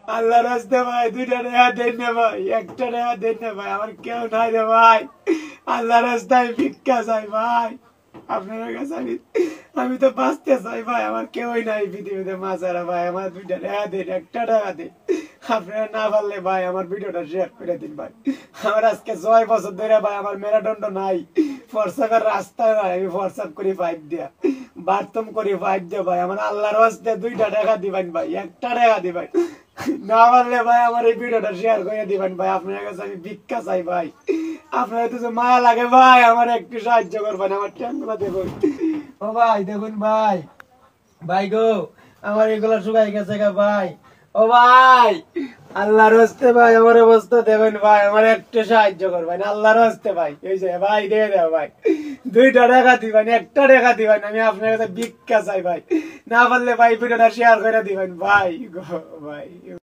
আল্লাহর রাস্তে ভাই 2টা টাকা দেন না ভাই, 1টা টাকা দেন না ভাই, আমার কেউ নাই রে ভাই। আল্লাহর রাস্তায় ভিক্ষা চাই ভাই আপনার কাছে। আমি তো বাঁচতে চাই ভাই, আমার কেউই নাই পৃথিবীতে মাছারা ভাই। আমার 2টা টাকা দিন, 1টা টাকা দিন। আপনারা না পারলে ভাই আমার ভিডিওটা শেয়ার করে দিন ভাই। আমার আজকে 6 বছর ধরে ভাই আমার মেরুদণ্ড নাই, ফর্সাকার রাস্তায় ভাই আমি ফর্সাপ করি পাইপ দিয়া, বাথরুম করি পাইপ দিয়ে ভাই। আমার আল্লাহর রাস্তে 2টা টাকা দিবেন ভাই, 1টা টাকা দিবেন। না পারলে ভাই আমার এই ভিডিওটা শেয়ার করে দিবেন ভাই। আপনার কাছে আমি ভিক্ষা চাই ভাই। আপনার তো মায়া লাগে ভাই, আমার একটু সাহায্য করবেন, আমার ট্যাঙ্কগুলো দেখুন। ও ভাই দেখুন ভাই, ভাই গো আমার এগুলো শুকাই গেছে গা ভাই। ও ভাই আল্লাহর হস্তে ভাই আমার অবস্থা দেবেন ভাই, আমার একটু সাহায্য করবেন আল্লাহর হস্তে ভাই। এই যে ভাই দিয়ে দেও ভাই, 2টা টাকা দিবেন, 1টা টাকা দিবেন। আমি আপনার কাছে ভিক্ষা চাই ভাই। না পারলে ভাই ভিডিওটা শেয়ার করে দিবেন ভাই গো ভাই।